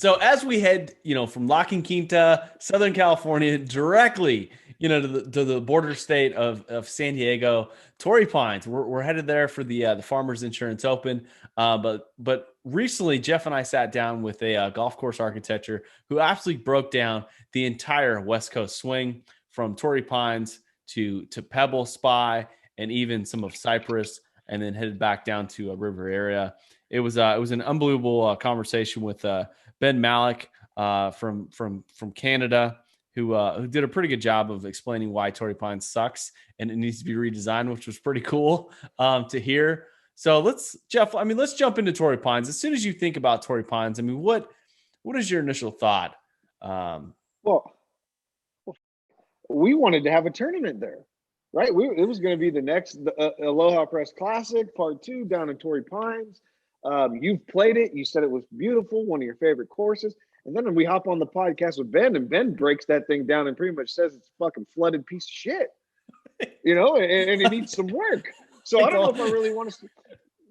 So as we head, from La Quinta, Southern California, directly, to the border state of San Diego, Torrey Pines. We're headed there for the Farmers Insurance Open. But recently, Jeff and I sat down with a golf course architecture who absolutely broke down the entire West Coast swing from Torrey Pines to Pebble, Spy, and even some of Cypress, and then headed back down to a river area. It was an unbelievable conversation with Ben Malik from Canada, who did a pretty good job of explaining why Torrey Pines sucks and it needs to be redesigned, which was pretty cool to hear. So Jeff. I mean, let's jump into Torrey Pines. As soon as you think about Torrey Pines, I mean, what is your initial thought? Well, we wanted to have a tournament there, right? It was going to be the next Aloha Press Classic Part 2 down in Torrey Pines. You've played it. You said it was beautiful, one of your favorite courses. And then we hop on the podcast with Ben, and Ben breaks that thing down and pretty much says it's a fucking flooded piece of shit, and it needs some work. So I don't know if I really want to.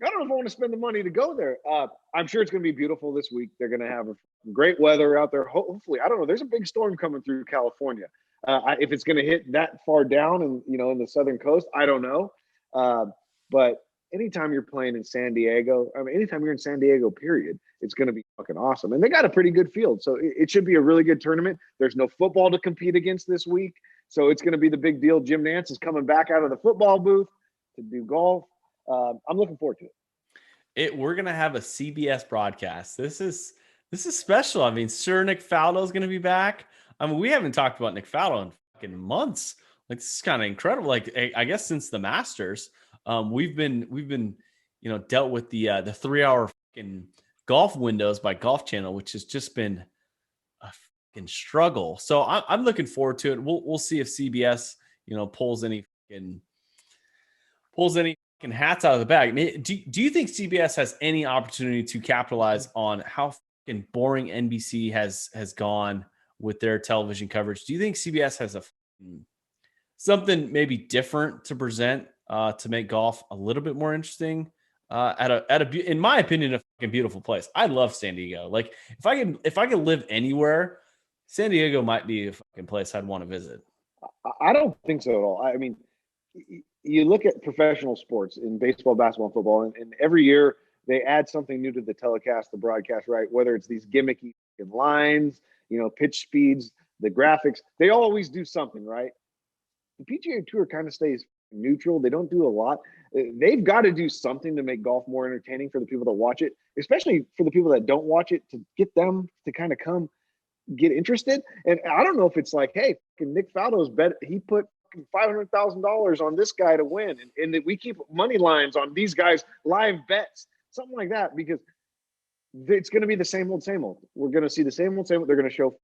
I don't know if I want to spend the money to go there. I'm sure it's going to be beautiful this week. They're going to have great weather out there. Hopefully, I don't know. There's a big storm coming through California. If it's going to hit that far down and in the southern coast, I don't know. But anytime you're playing in San Diego, I mean, anytime you're in San Diego, period, it's going to be fucking awesome. And they got a pretty good field, so it should be a really good tournament. There's no football to compete against this week, so it's going to be the big deal. Jim Nance is coming back out of the football booth to do golf. I'm looking forward to it. We're gonna have a CBS broadcast. This is special. I mean, Sir Nick Faldo is gonna be back. I mean, we haven't talked about Nick Faldo in fucking months. Like, this is kind of incredible. Like, I guess since the Masters, we've been dealt with the 3 hour fucking golf windows by Golf Channel, which has just been a fucking struggle. So I'm looking forward to it. We'll see if CBS pulls any fucking hats out of the bag. Do you think CBS has any opportunity to capitalize on how fucking boring NBC has gone with their television coverage? Do you think CBS has something maybe different to present to make golf a little bit more interesting? In my opinion, a fucking beautiful place. I love San Diego. Like, if I could live anywhere, San Diego might be a fucking place I'd want to visit. I don't think so at all. I mean, you look at professional sports in baseball, basketball, and football, and every year they add something new to the telecast, the broadcast, right? Whether it's these gimmicky lines, pitch speeds, the graphics, they always do something, right? The PGA Tour kind of stays neutral. They don't do a lot. They've got to do something to make golf more entertaining for the people that watch it, especially for the people that don't watch it, to get them to kind of come get interested. And I don't know if it's like, hey, Nick Faldo's bet, he put $500,000 on this guy to win, and that we keep money lines on these guys, live bets, something like that, because it's going to be the same old, same old. We're going to see the same old, same old. They're going to show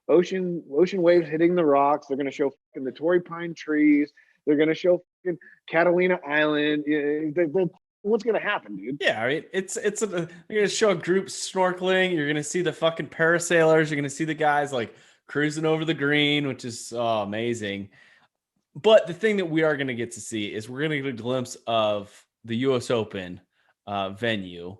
ocean waves hitting the rocks. They're going to show the Torrey Pine trees. They're going to show Catalina Island. What's going to happen, dude? Yeah, I mean, they're going to show a group snorkeling. You're going to see the fucking parasailers. You're going to see the guys like cruising over the green, which is amazing. But the thing that we are going to get to see is we're going to get a glimpse of the U.S. Open venue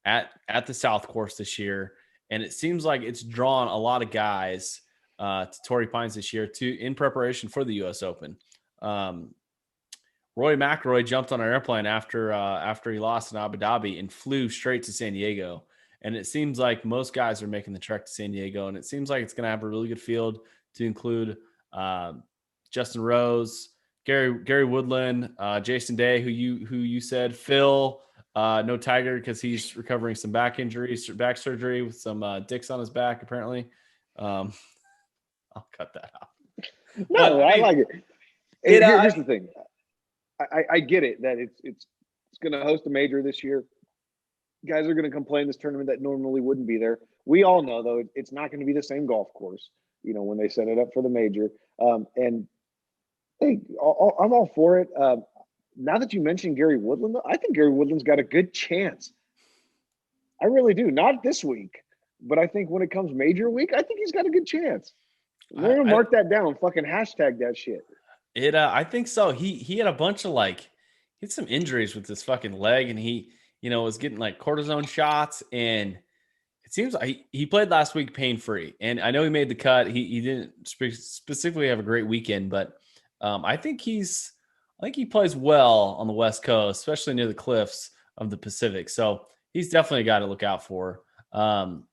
at the South Course this year, and it seems like it's drawn a lot of guys to Torrey Pines this year in preparation for the U.S. Open. Rory McIlroy jumped on an airplane after he lost in Abu Dhabi and flew straight to San Diego. And it seems like most guys are making the trek to San Diego, and it seems like it's going to have a really good field to include Justin Rose, Gary Woodland, Jason Day, who you said, Phil, no Tiger because he's recovering some back surgery with some dicks on his back apparently. I'll cut that out. No, I like it. Here's the thing. I get it that it's going to host a major this year. Guys are going to come play in this tournament that normally wouldn't be there. We all know, though, it's not going to be the same golf course, when they set it up for the major. And hey, I'm all for it. Now that you mentioned Gary Woodland, though, I think Gary Woodland's got a good chance. I really do. Not this week, but I think when it comes major week, I think he's got a good chance. We're going to mark that down. Fucking hashtag that shit. I think so. He had a bunch of he had some injuries with his fucking leg, and he was getting like cortisone shots, and It seems like he played last week pain free, and I know he made the cut. He didn't specifically have a great weekend, but I think he plays well on the West Coast, especially near the cliffs of the Pacific. So he's definitely a guy to look out for. Um,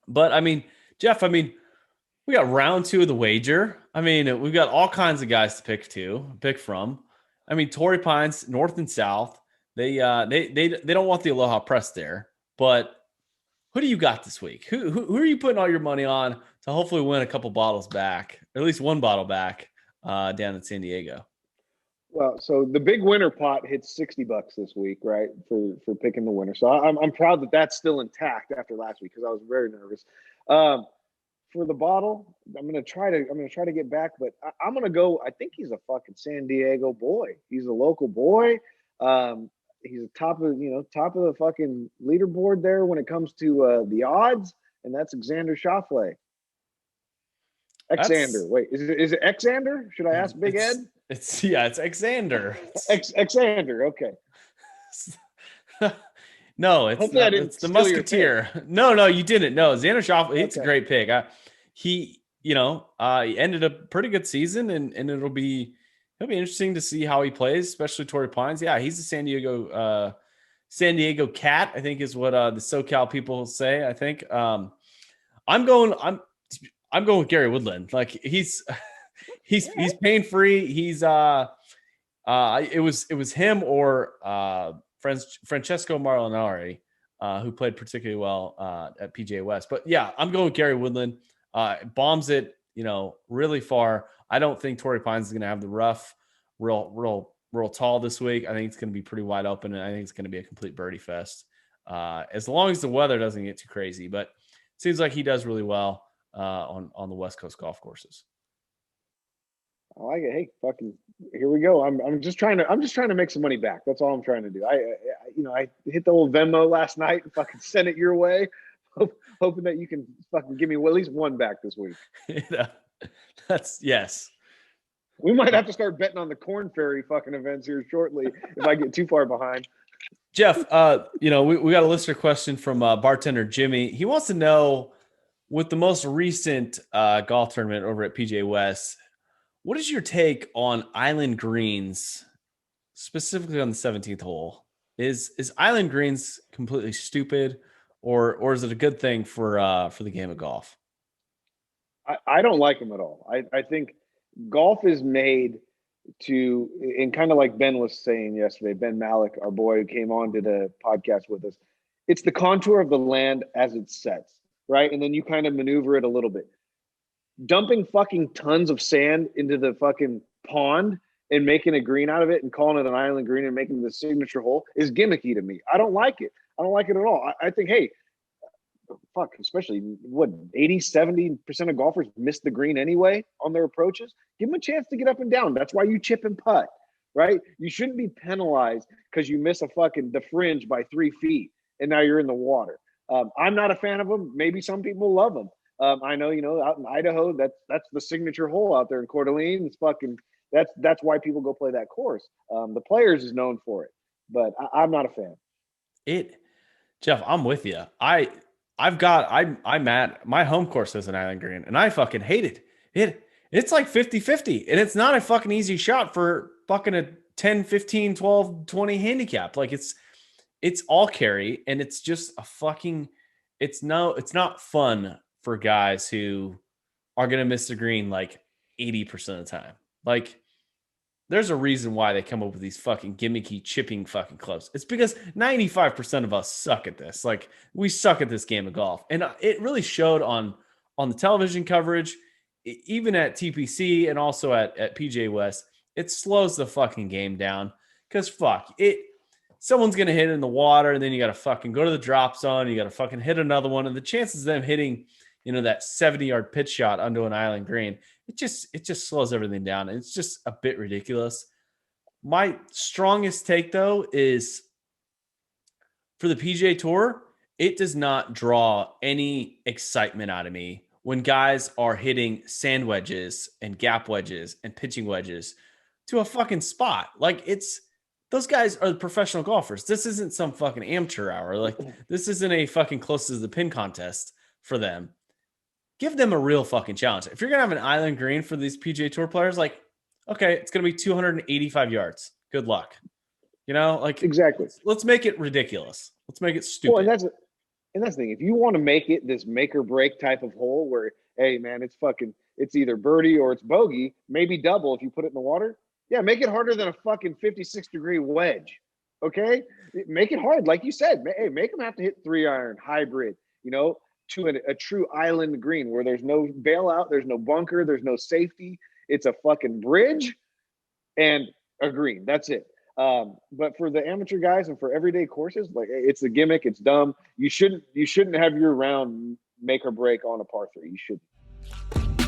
but I mean, Jeff, I mean, we got round two of the wager. I mean, we've got all kinds of guys to pick from. I mean, Torrey Pines, North and South. They don't want the Aloha Press there, but who do you got this week? Who are you putting all your money on to hopefully win a couple bottles back, or at least one bottle back down in San Diego? Well, so the big winner pot hits $60 this week, right? For picking the winner. So I'm proud that that's still intact after last week because I was very nervous. Um, for the bottle, I'm gonna try to get back, but I'm gonna go. I think he's a fucking San Diego boy. He's a local boy. He's top of the fucking leaderboard there when it comes to the odds, and that's Xander Schauffele. Xander. Wait, is it Xander? Should I ask Big Ed? It's Xander. Xander. Okay. No, it's the Musketeer. No, you didn't. No, Xander Schauffele. It's a great pick. He ended a pretty good season, and it'll be interesting to see how he plays, especially Torrey Pines. Yeah, he's a San Diego cat, I think is what the SoCal people say. I think I'm going with Gary Woodland. Like he's pain free. He's it was him or Francesco Molinari who played particularly well at PGA West. But yeah, I'm going with Gary Woodland. Bombs it, really far. I don't think Torrey Pines is going to have the rough real tall this week. I think it's going to be pretty wide open, and I think it's going to be a complete birdie fest. As long as the weather doesn't get too crazy, but it seems like he does really well on the West Coast golf courses. I like it. Hey, fucking, here we go. I'm just trying to make some money back. That's all I'm trying to do. I hit the old Venmo last night and fucking sent it your way, hoping that you can fucking give me at least one back this week. That's yes. We might have to start betting on the Corn Ferry fucking events here shortly if I get too far behind. Jeff, we got a listener question from bartender Jimmy. He wants to know, with the most recent golf tournament over at PGA West, what is your take on island greens, specifically on the 17th hole? Is island greens completely stupid, or is it a good thing for the game of golf? I don't like them at all. I think golf is made to, and kind of like Ben was saying yesterday, Ben Malik, our boy who came on to the podcast with us, it's the contour of the land as it sets, right? And then you kind of maneuver it a little bit. Dumping fucking tons of sand into the fucking pond and making a green out of it and calling it an island green and making the signature hole is gimmicky to me. I don't like it. I don't like it at all. I think, hey, fuck, especially what 80-70% of golfers miss the green anyway on their approaches. Give them a chance to get up and down. That's why you chip and putt, right? You shouldn't be penalized because you miss the fringe by 3 feet and now you're in the water. I'm not a fan of them. Maybe some people love them. I know, out in Idaho, that's the signature hole out there in Coeur d'Alene. It's fucking, that's why people go play that course. The Players is known for it, but I'm not a fan. Jeff, I'm with you. I'm at my home course as an island green, and I fucking hate it. It's like 50-50, and it's not a fucking easy shot for fucking a 10, 15, 12, 20 handicap. Like it's all carry, and it's just a fucking, it's not fun for guys who are going to miss the green like 80% of the time. Like, there's a reason why they come up with these fucking gimmicky chipping fucking clubs. It's because 95% of us suck at this. Like, we suck at this game of golf. And it really showed on the television coverage, even at TPC and also at PGA West. It slows the fucking game down because someone's going to hit it in the water, and then you got to fucking go to the drop zone. You got to fucking hit another one. And the chances of them hitting, that 70-yard pitch shot onto an island green, it just slows everything down. And it's just a bit ridiculous. My strongest take, though, is for the PGA Tour, it does not draw any excitement out of me when guys are hitting sand wedges and gap wedges and pitching wedges to a fucking spot. Like, it's those guys are the professional golfers. This isn't some fucking amateur hour. Like, this isn't a fucking close as the pin contest for them. Give them a real fucking challenge. If you're gonna have an island green for these PGA Tour players, like, okay, it's gonna be 285 yards. Good luck. You know, like, Exactly. let's make it ridiculous. Let's make it stupid. Well, and that's the thing. If you want to make it this make or break type of hole where, hey man, it's either birdie or it's bogey, maybe double if you put it in the water. Yeah, make it harder than a fucking 56-degree wedge. Okay, make it hard, like you said. Hey, make them have to hit 3-iron hybrid. You know, to a true island green where there's no bailout, there's no bunker, there's no safety. It's a fucking bridge and a green. That's it. But for the amateur guys and for everyday courses, like, it's a gimmick. It's dumb. You shouldn't have your round make or break on a par 3. You shouldn't.